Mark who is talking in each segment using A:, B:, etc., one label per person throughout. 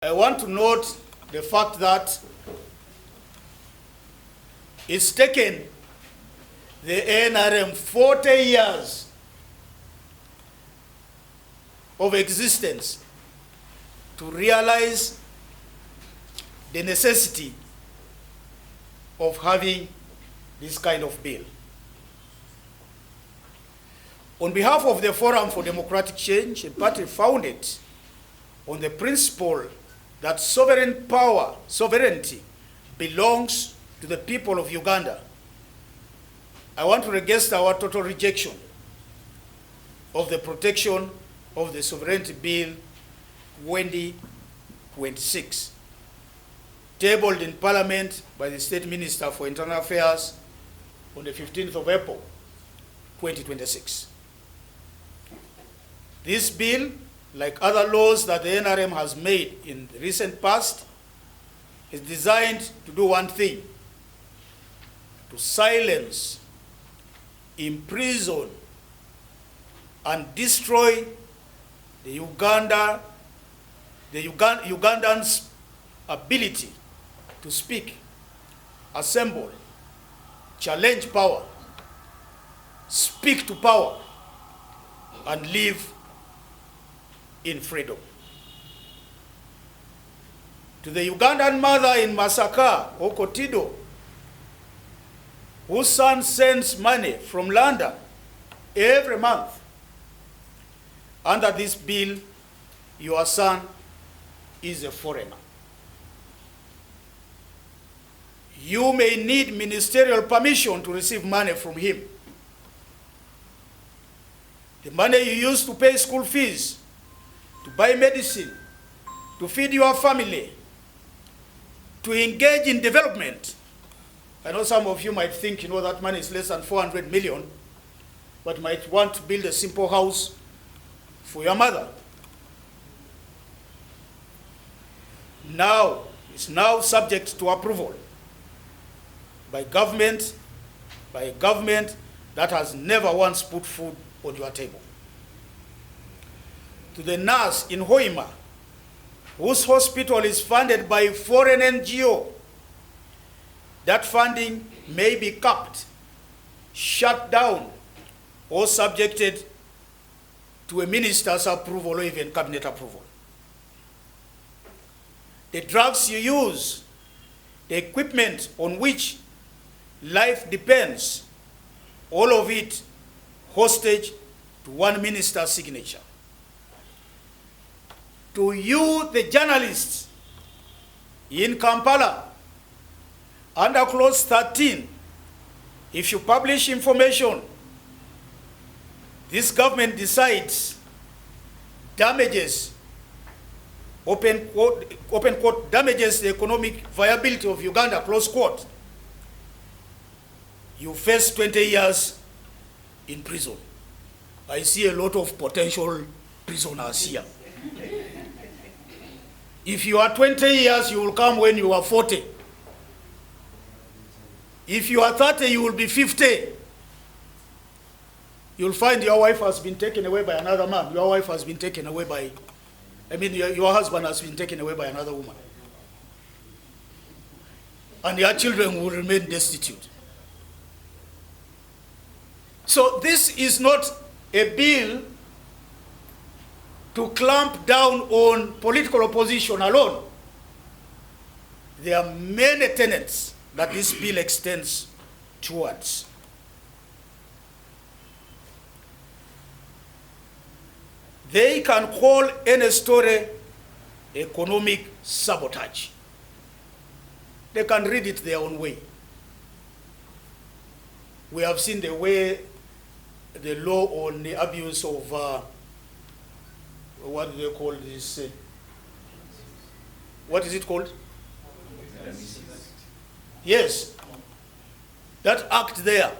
A: I want to note the fact that it's taken the NRM 40 years of existence to realize the necessity of having this kind of bill. On behalf of the Forum for Democratic Change, a party founded on the principle that sovereignty belongs to the people of Uganda, I want to register our total rejection of the Protection of the Sovereignty Bill 2026, tabled in Parliament by the State Minister for Internal Affairs on the 15th of April, 2026. This bill, like other laws that the NRM has made in the recent past, is designed to do one thing: to silence, imprison, and destroy the Ugandans' ability to speak, assemble, challenge power, speak to power, and live in freedom. To the Ugandan mother in Masaka or Kotido, whose son sends money from London every month, under this bill, your son is a foreigner. You may need ministerial permission to receive money from him. The money you use to pay school fees, to buy medicine, to feed your family, to engage in development. I know some of you might think, that money is less than 400 million, but might want to build a simple house for your mother. Now, it's now subject to approval by a government that has never once put food on your table. To the nurse in Hoima, whose hospital is funded by a foreign NGO, that funding may be capped, shut down, or subjected to a minister's approval or even cabinet approval. The drugs you use, the equipment on which life depends, all of it hostage to one minister's signature. To you, the journalists in Kampala, under clause 13, if you publish information this government decides damages, open quote, damages the economic viability of Uganda, close quote, you face 20 years in prison. I see a lot of potential prisoners here. If you are 20 years, you will come when you are 40. If you are 30, you will be 50. You'll find your wife has been taken away by another man. Your wife has been taken away by, your husband has been taken away by another woman. And your children will remain destitute. So this is not a bill to clamp down on political opposition alone. There are many tenets that this bill extends towards. They can call any story economic sabotage. They can read it their own way. We have seen the way the law on the abuse of, what do they call this? What is it called? Yes. That act there,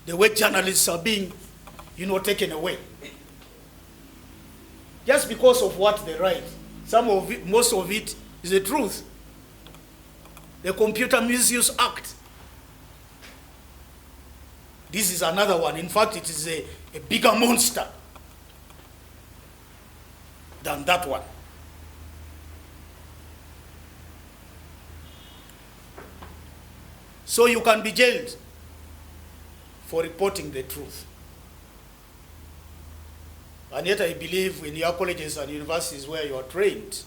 A: the way journalists are being, taken away. Just because of what they write. Most of it is the truth. The Computer Misuse Act. This is another one. In fact, it is a bigger monster than that one. So you can be jailed for reporting the truth. And yet I believe in your colleges and universities where you are trained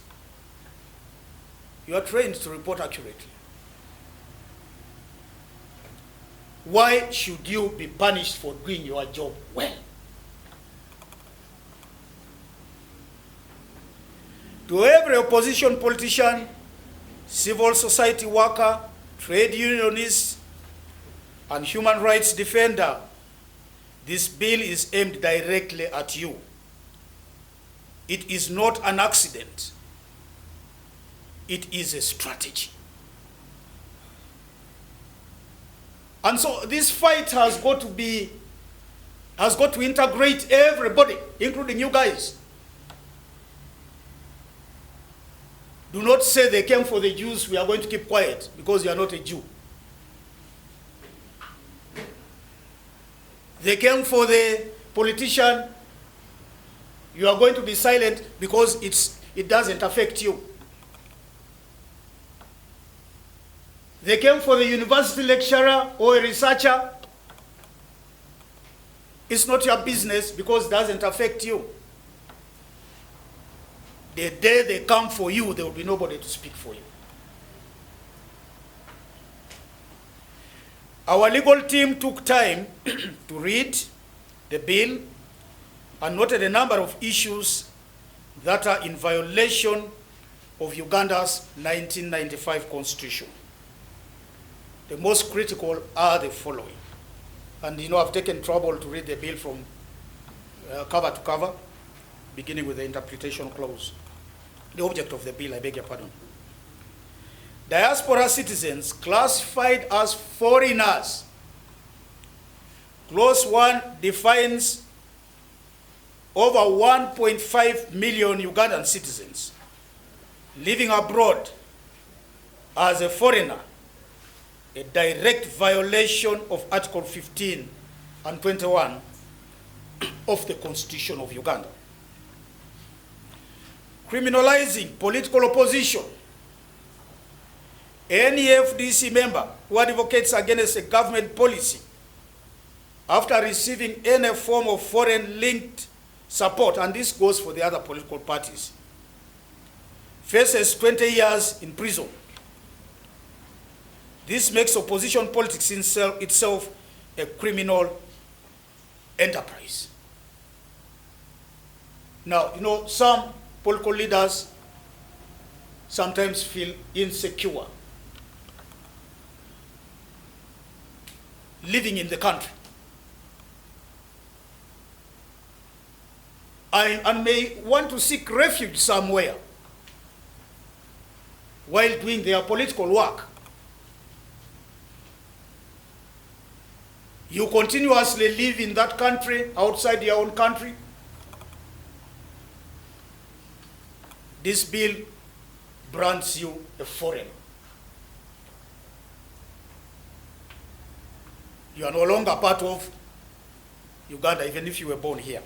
A: to report accurately. Why should you be punished for doing your job well? To every opposition politician, civil society worker, trade unionist, and human rights defender, this bill is aimed directly at you. It is not an accident. It is a strategy. And so this fight has got to integrate everybody, including you guys. Do not say they came for the Jews, we are going to keep quiet because you are not a Jew. They came for the politician, you are going to be silent because it doesn't affect you. They came for the university lecturer or a researcher, it's not your business because it doesn't affect you. The day they come for you, there will be nobody to speak for you. Our legal team took time to read the bill and noted a number of issues that are in violation of Uganda's 1995 constitution. The most critical are the following. And I've taken trouble to read the bill from cover to cover, beginning with the interpretation clause. The object of the bill, I beg your pardon. Diaspora citizens classified as foreigners. Clause 1 defines over 1.5 million Ugandan citizens living abroad as a foreigner, a direct violation of Article 15 and 21 of the Constitution of Uganda. Criminalizing political opposition. Any FDC member who advocates against a government policy after receiving any form of foreign-linked support, and this goes for the other political parties, faces 20 years in prison. This makes opposition politics itself a criminal enterprise. Now, some political leaders sometimes feel insecure living in the country and may want to seek refuge somewhere while doing their political work. You continuously live in that country, outside your own country. This bill brands you a foreigner. You are no longer part of Uganda, even if you were born here.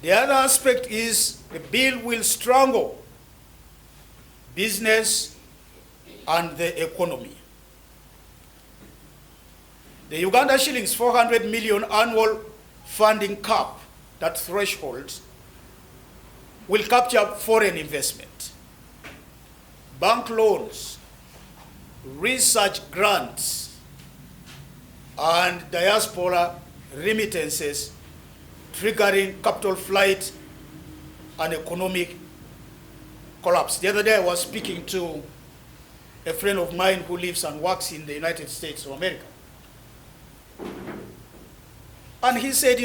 A: The other aspect is the bill will strangle business and the economy. The Uganda shillings 400 million annual funding cap, that threshold, will capture foreign investment, bank loans, research grants, and diaspora remittances, triggering capital flight and economic collapse. The other day I was speaking to a friend of mine who lives and works in the United States of America. And he said,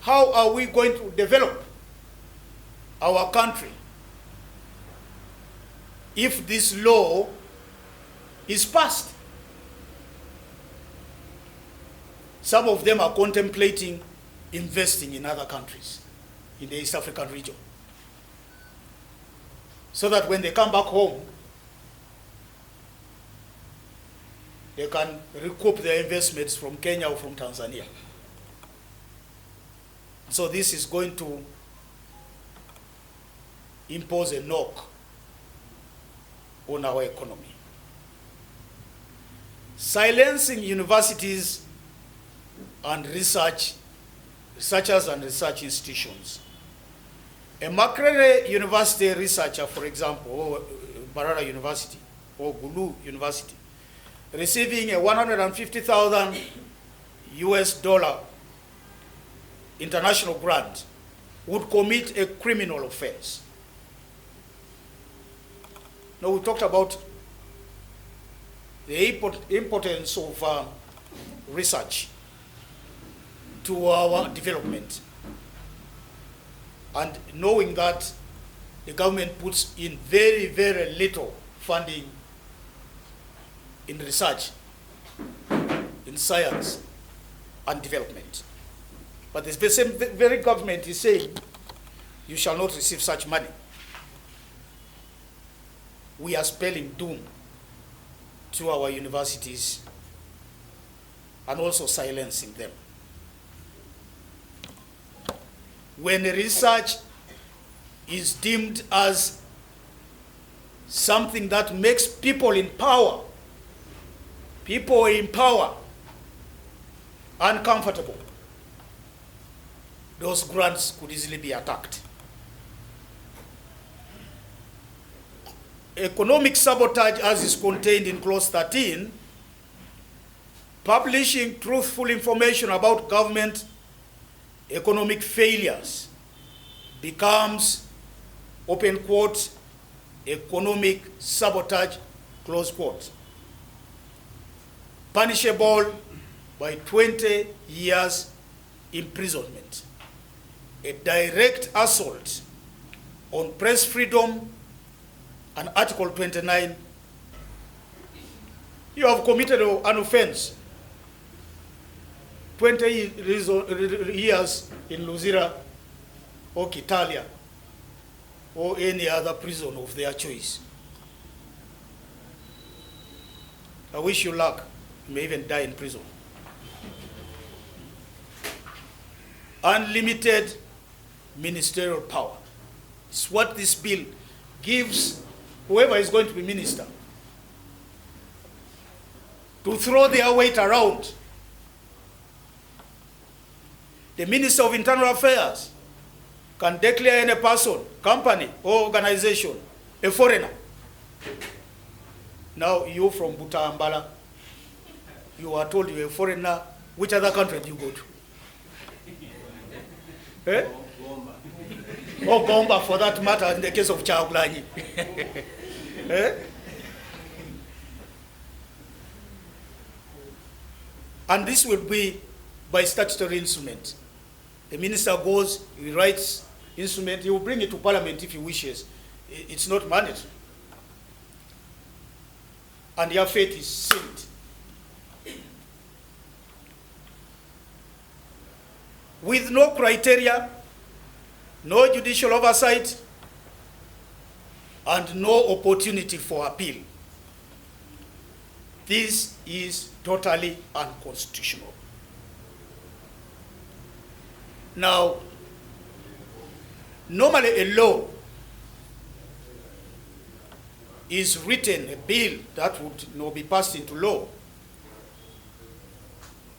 A: how are we going to develop our country if this law is passed? Some of them are contemplating investing in other countries in the East African region, so that when they come back home, they can recoup their investments from Kenya or from Tanzania. So this is going to impose a knock on our economy. Silencing universities and researchers and research institutions. A Makerere University researcher, for example, or Barara University, or Gulu University, receiving a $150,000 US international grant, would commit a criminal offense. Now, we talked about the importance of research to our development, and knowing that the government puts in very, very little funding in research, in science and development. But the same very government is saying, you shall not receive such money. We are spelling doom to our universities and also silencing them. When research is deemed as something that makes people in power uncomfortable, those grants could easily be attacked. Economic sabotage, as is contained in clause 13, publishing truthful information about government economic failures becomes, open quote, economic sabotage, close quote, punishable by 20 years imprisonment. A direct assault on press freedom and Article 29, you have committed an offense. 20 years in Luzira or Kitalia or any other prison of their choice. I wish you luck. You may even die in prison. Unlimited ministerial power. It's what this bill gives whoever is going to be minister to throw their weight around. The Minister of Internal Affairs can declare any person, company, or organization a foreigner. Now, you from Butambala, you are told you're a foreigner. Which other country do you go to? Eh? Or Gomba, for that matter, in the case of Chauglanyi. Eh? And this will be by statutory instrument. The minister goes, he writes instrument, he will bring it to parliament if he wishes. It's not mandatory. And your fate is sealed. With no criteria, no judicial oversight, and no opportunity for appeal. This is totally unconstitutional. Now, normally a law is written, a bill that would be passed into law,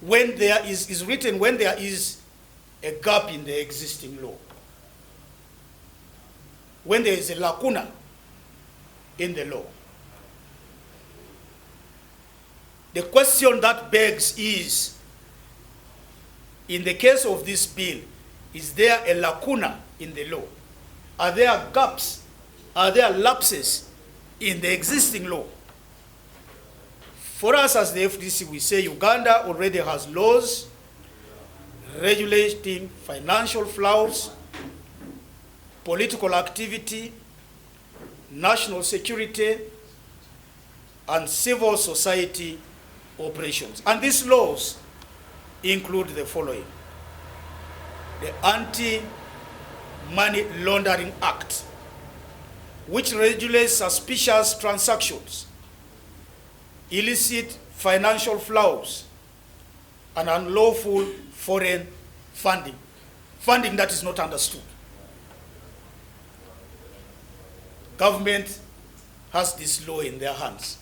A: when there is written when there is a gap in the existing law, when there is a lacuna in the law. The question that begs is, in the case of this bill, is there a lacuna in the law? Are there gaps? Are there lapses in the existing law? For us as the FDC, we say Uganda already has laws regulating financial flows, political activity, national security, and civil society operations. And these laws include the following: the Anti-Money Laundering Act, which regulates suspicious transactions, illicit financial flows, and unlawful foreign funding that is not understood. government has this law in their hands.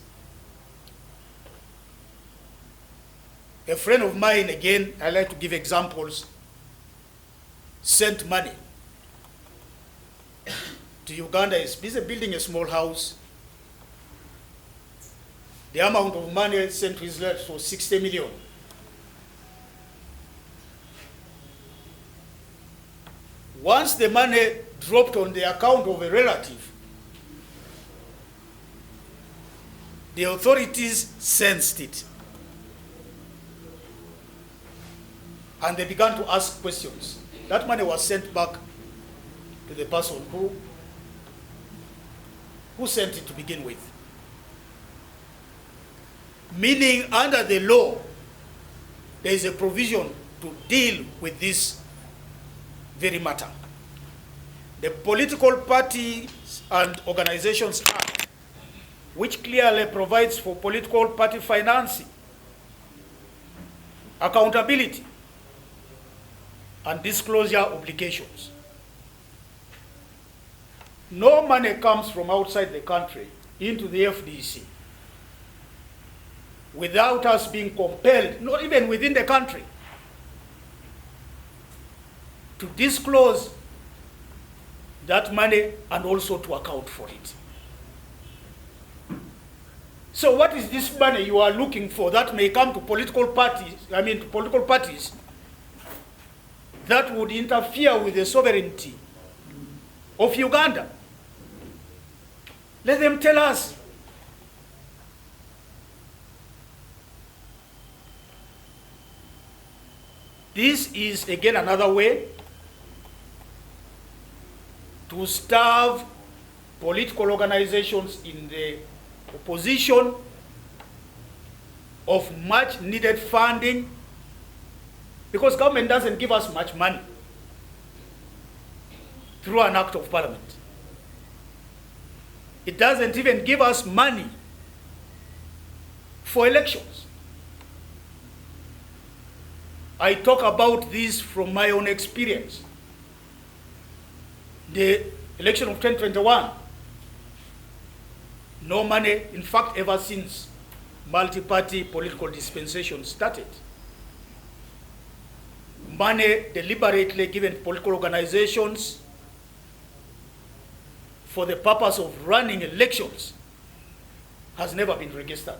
A: A friend of mine, again, I like to give examples, sent money to Uganda. Is busy building a small house. The amount of money sent to Israel was 60 million. Once the money dropped on the account of a relative, the authorities sensed it. And they began to ask questions. That money was sent back to the person who sent it to begin with. Meaning, under the law, there is a provision to deal with this very matter. The Political Parties and Organizations Act, which clearly provides for political party financing, accountability, and disclosure obligations. No money comes from outside the country into the FDC without us being compelled, not even within the country, to disclose that money and also to account for it. So what is this money you are looking for that may come to political parties, to political parties, that would interfere with the sovereignty of Uganda? Let them tell us. This is, again, another way to starve political organizations in the opposition of much needed funding, because government doesn't give us much money through an act of parliament. It doesn't even give us money for elections. I talk about this from my own experience. The election of 2021, no money, in fact, ever since multi-party political dispensation started. Money deliberately given to political organizations for the purpose of running elections has never been registered.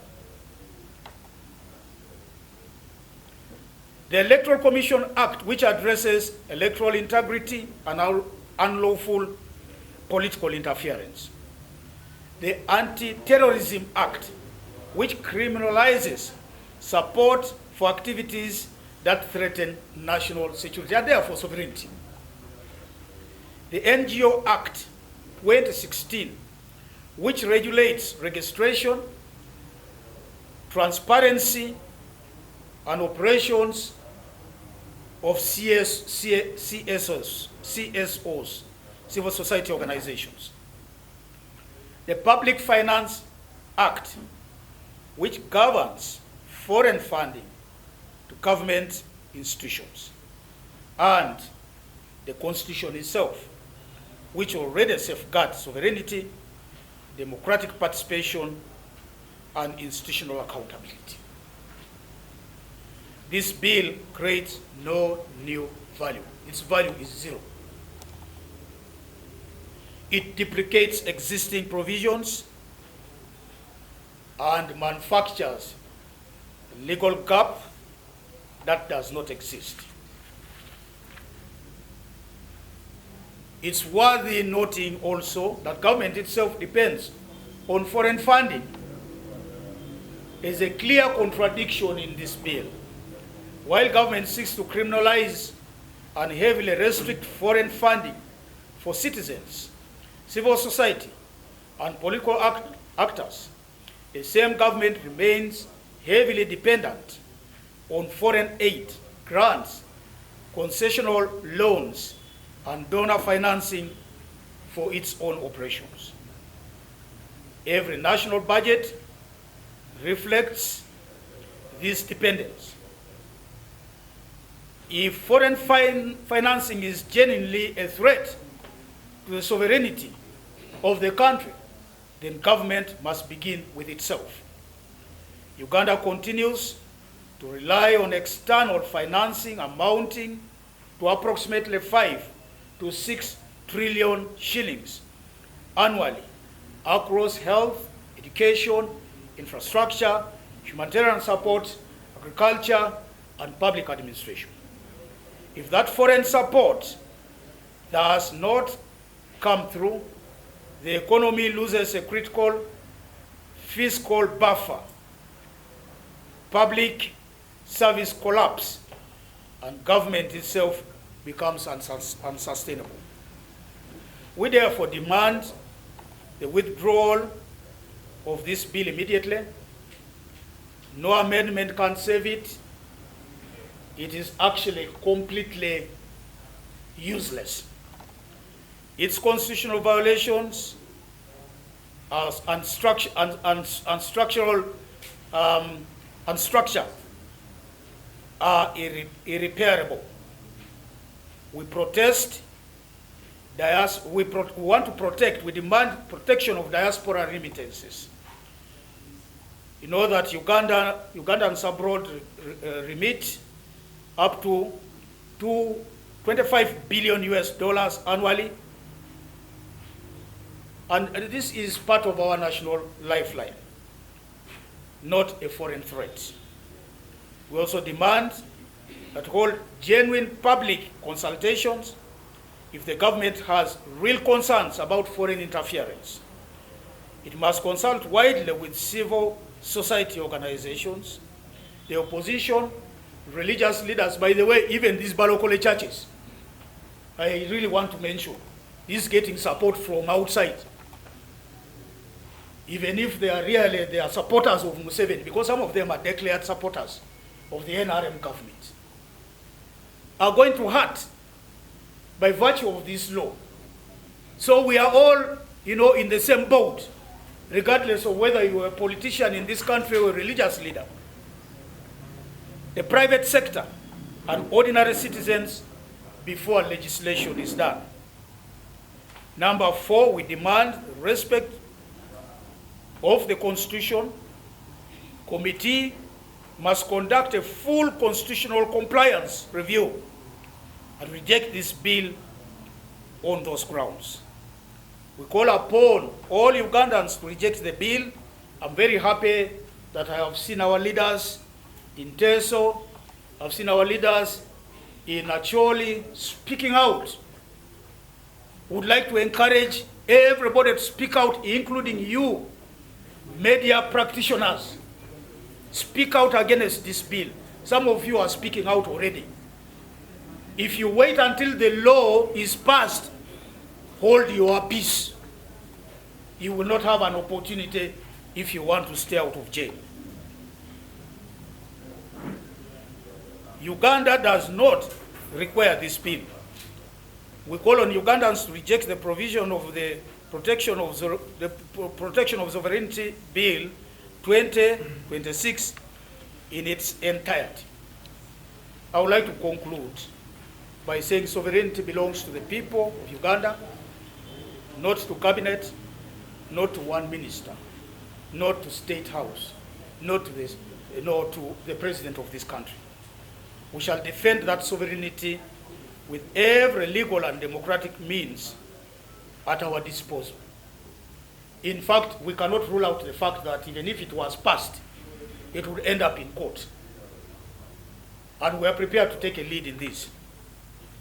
A: The Electoral Commission Act, which addresses electoral integrity and unlawful political interference. The Anti-Terrorism Act, which criminalizes support for activities that threaten national security and therefore sovereignty. The NGO Act 2016, which regulates registration, transparency, and operations of CSOs, civil society organizations. The Public Finance Act, which governs foreign funding to government institutions, and the Constitution itself, which already safeguards sovereignty, democratic participation, and institutional accountability. This bill creates no new value. Its value is zero. It duplicates existing provisions and manufactures a legal gap that does not exist. It's worthy noting also that government itself depends on foreign funding. There's a clear contradiction in this bill. While government seeks to criminalize and heavily restrict foreign funding for citizens, civil society, and political actors, the same government remains heavily dependent on foreign aid, grants, concessional loans, and donor financing for its own operations. Every national budget reflects this dependence. If foreign financing is genuinely a threat to the sovereignty of the country, then government must begin with itself. Uganda continues to rely on external financing amounting to approximately 5 to 6 trillion shillings annually across health, education, infrastructure, humanitarian support, agriculture, and public administration. If that foreign support does not come through, the economy loses a critical fiscal buffer, public service collapse, and government itself becomes unsustainable. We therefore demand the withdrawal of this bill immediately. No amendment can save it. It is actually completely useless. Its constitutional violations and structure are irreparable. We protest. We want to protect. We demand protection of diaspora remittances. You know that Ugandans abroad remit up to $25 billion annually, and this is part of our national lifeline, not a foreign threat. We also demand that hold genuine public consultations if the government has real concerns about foreign interference. It must consult widely with civil society organizations, the opposition, religious leaders. By the way, even these Balokole churches, I really want to mention, is getting support from outside, even if they are supporters of Museveni, because some of them are declared supporters of the NRM government, are going to hurt by virtue of this law. So we are all, in the same boat, regardless of whether you are a politician in this country or a religious leader. The private sector and ordinary citizens before legislation is done. Number 4, we demand respect of the Constitution. Committee must conduct a full constitutional compliance review and reject this bill on those grounds. We call upon all Ugandans to reject the bill. I'm very happy that I have seen our leaders in Teso, I've seen our leaders in Acholi speaking out. Would like to encourage everybody to speak out, including you, media practitioners. Speak out against this bill. Some of you are speaking out already. If you wait until the law is passed, hold your peace. You will not have an opportunity if you want to stay out of jail. Uganda does not require this bill. We call on Ugandans to reject the provision of the Protection of Sovereignty Bill 2026 in its entirety. I would like to conclude by saying sovereignty belongs to the people of Uganda, not to cabinet, not to one minister, not to State House, not to the president of this country. We shall defend that sovereignty with every legal and democratic means at our disposal. In fact, we cannot rule out the fact that even if it was passed, it would end up in court. And we are prepared to take a lead in this.